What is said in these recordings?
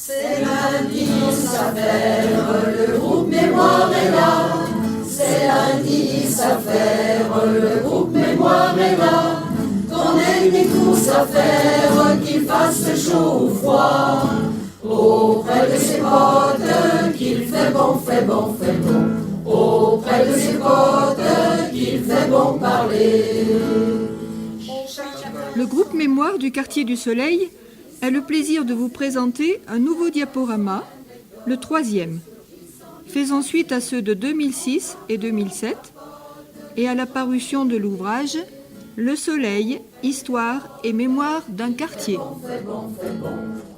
C'est lundi, ça fait, le groupe Mémoire est là. C'est lundi, ça fait, le groupe Mémoire est là. Qu'on ait des courses à faire, qu'il fasse chaud ou froid. Auprès de ses potes, qu'il fait bon, fait bon, fait bon. Auprès de ses potes, qu'il fait bon parler. Le groupe Mémoire du quartier du Soleil a le plaisir de vous présenter un nouveau diaporama, le 3e, faisant suite à ceux de 2006 et 2007 et à la parution de l'ouvrage Le Soleil, Histoire et Mémoire d'un quartier.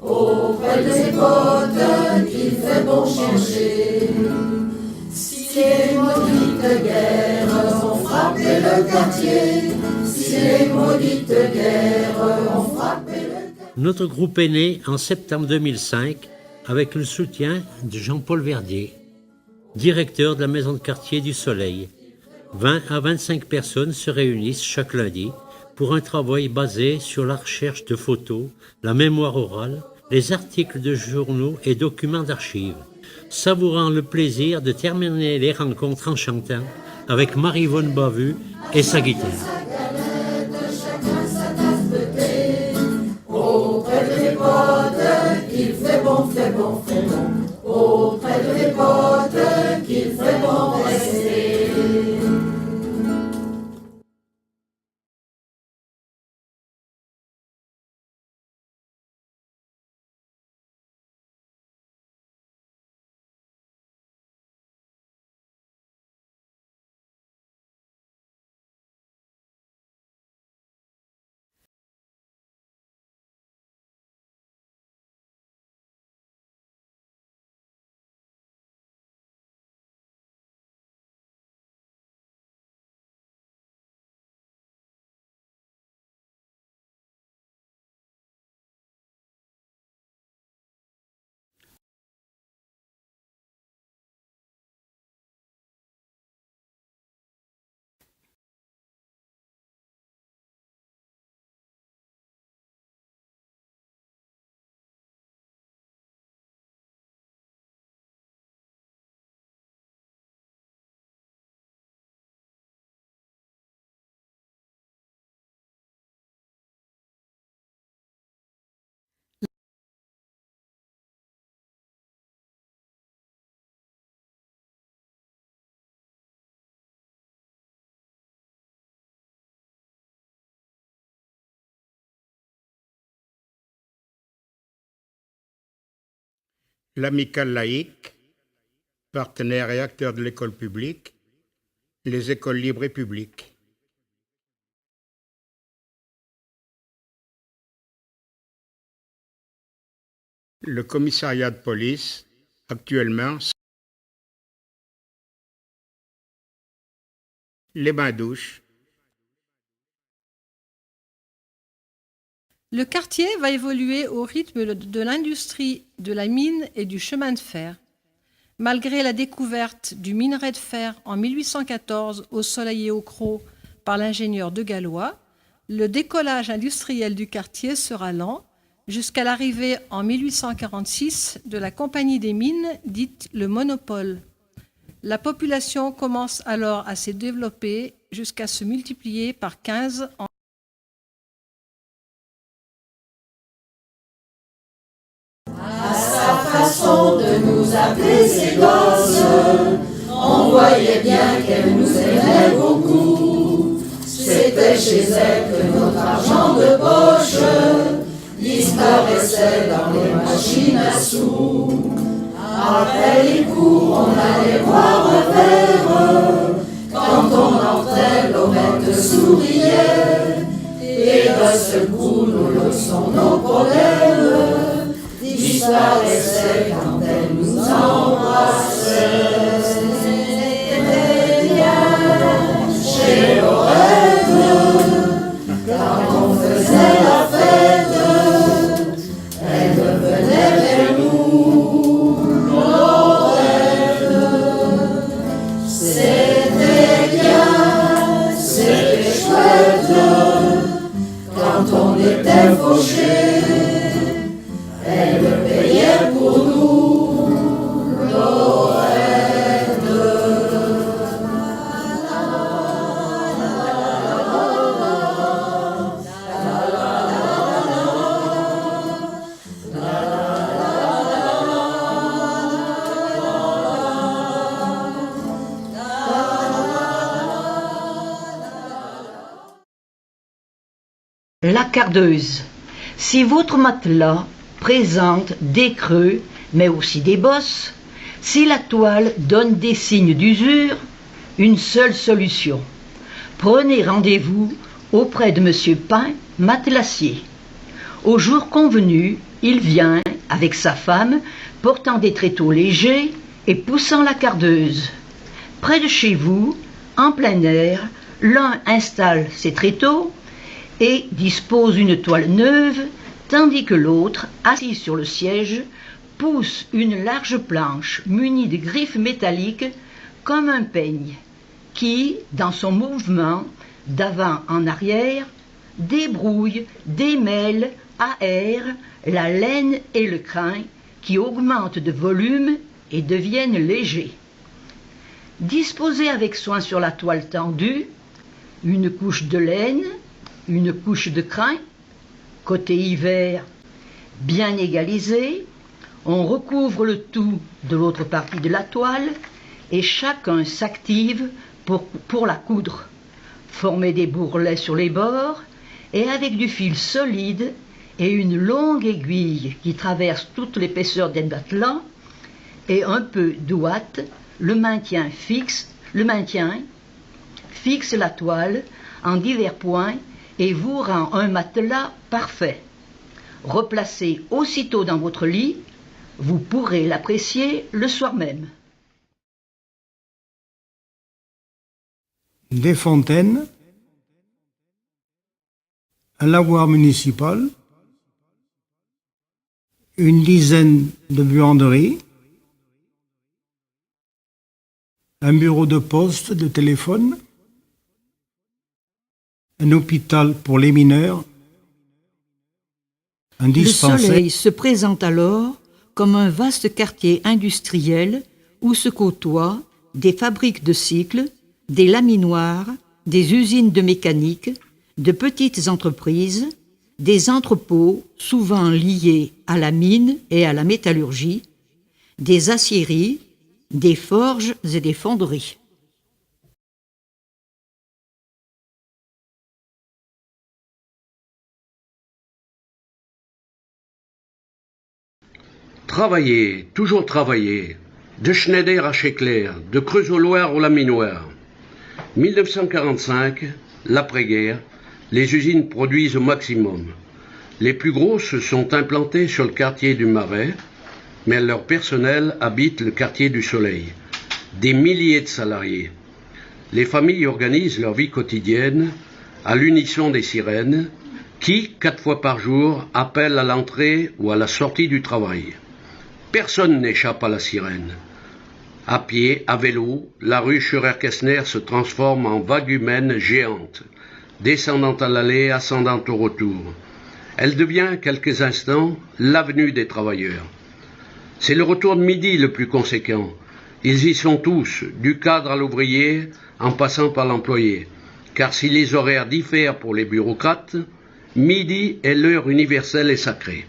Auprès de ses potes, qu'il fait bon chercher. Si les maudites guerres ont frappé le quartier, si les maudites guerres ont frappé le quartier. Notre groupe est né en septembre 2005 avec le soutien de Jean-Paul Verdier, directeur de la maison de quartier du Soleil. 20 à 25 personnes se réunissent chaque lundi pour un travail basé sur la recherche de photos, la mémoire orale, les articles de journaux et documents d'archives, savourant le plaisir de terminer les rencontres en chantant avec Marie-Yvonne Bavu et sa guitare. Auprès de mes potes, qu'il fait bon, fait bon, fait bon. Auprès de mes potes, qu'il fait bon rester. L'Amicale laïque, partenaire et acteur de l'école publique, les écoles libres et publiques. Le commissariat de police, actuellement, les bains-douches. Le quartier va évoluer au rythme de l'industrie de la mine et du chemin de fer. Malgré la découverte du minerai de fer en 1814 au Soleil et au Crau par l'ingénieur de Gallois, le décollage industriel du quartier sera lent jusqu'à l'arrivée en 1846 de la Compagnie des mines, dite le Monopole. La population commence alors à se développer jusqu'à se multiplier par 15 en Façon de nous appeler ses gosses, on voyait bien qu'elle nous aimait beaucoup. C'était chez elle que notre argent de poche disparaissait dans les machines à sous. Après les cours, on allait boire un verre. Quand on entrait, l'honnête souriait. Et d'un seul coup, nos leçons, nos problèmes disparaissait quand elle nous embrassait. C'était bien chez Lorraine, quand on faisait la fête, elle venait vers nous, Lorraine. C'était bien, c'était chouette, quand on était fauchés. Elle me payait pour La cardeuse. Si votre matelas présente des creux, mais aussi des bosses, si la toile donne des signes d'usure, une seule solution. Prenez rendez-vous auprès de Monsieur Pain, matelassier. Au jour convenu, il vient avec sa femme, portant des tréteaux légers et poussant la cardeuse. Près de chez vous, en plein air, l'un installe ses tréteaux et dispose une toile neuve, tandis que l'autre, assis sur le siège, pousse une large planche munie de griffes métalliques comme un peigne, qui, dans son mouvement d'avant en arrière, débrouille, démêle, aère la laine et le crin qui augmentent de volume et deviennent légers. Disposez avec soin sur la toile tendue une couche de laine, une couche de crin, côté hiver bien égalisé, on recouvre le tout de l'autre partie de la toile et chacun s'active pour la coudre. Formez des bourrelets sur les bords et avec du fil solide et une longue aiguille qui traverse toute l'épaisseur des matelas et un peu d'ouate, le maintien fixe la toile en divers points et vous rend un matelas parfait. Replacez aussitôt dans votre lit, vous pourrez l'apprécier le soir même. Des fontaines, un lavoir municipal, une dizaine de buanderies, un bureau de poste, de téléphone, un hôpital pour les mineurs, un Le dispensaire. soleil se présente alors comme un vaste quartier industriel où se côtoient des fabriques de cycles, des laminoirs, des usines de mécanique, de petites entreprises, des entrepôts souvent liés à la mine et à la métallurgie, des aciéries, des forges et des fonderies. Travailler, toujours travailler, de Schneider à Chéclair, de Creuse-au-Loir au Laminoir. 1945, l'après-guerre, les usines produisent au maximum. Les plus grosses sont implantées sur le quartier du Marais, mais leur personnel habite le quartier du Soleil. Des milliers de salariés. Les familles organisent leur vie quotidienne à l'unisson des sirènes qui, 4 fois par jour, appellent à l'entrée ou à la sortie du travail. Personne n'échappe à la sirène. À pied, à vélo, la rue Scheurer-Kessner se transforme en vague humaine géante, descendant à l'aller, ascendant au retour. Elle devient, quelques instants, l'avenue des travailleurs. C'est le retour de midi le plus conséquent. Ils y sont tous, du cadre à l'ouvrier, en passant par l'employé. Car si les horaires diffèrent pour les bureaucrates, midi est l'heure universelle et sacrée.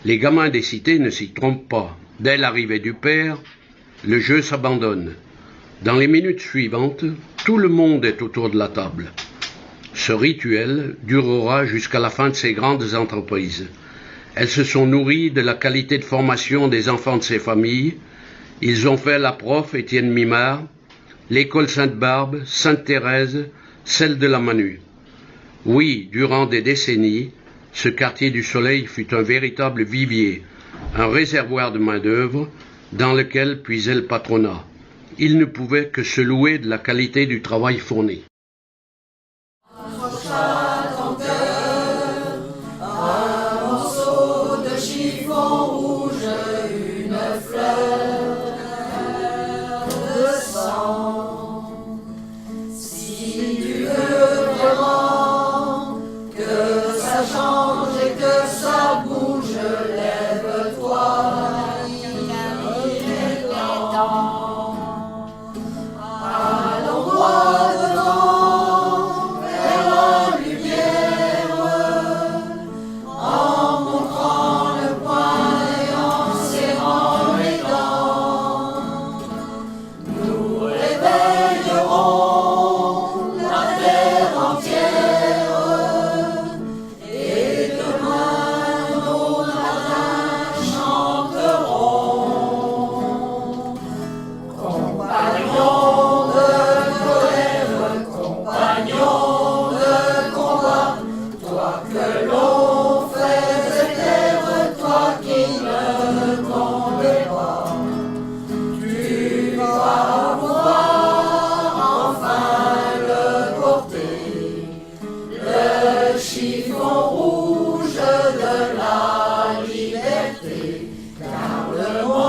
Les gamins des cités ne s'y trompent pas. Dès l'arrivée du père, le jeu s'abandonne. Dans les minutes suivantes, tout le monde est autour de la table. Ce rituel durera jusqu'à la fin de ces grandes entreprises. Elles se sont nourries de la qualité de formation des enfants de ces familles. Ils ont fait la prof Étienne Mimard, l'école Sainte-Barbe, Sainte-Thérèse, celle de la Manu. Oui, durant des décennies, ce quartier du Soleil fut un véritable vivier, un réservoir de main-d'œuvre dans lequel puisait le patronat. Il ne pouvait que se louer de la qualité du travail fourni. demandera. Tu vas voir enfin le porter, le chiffon rouge de la liberté, car le monde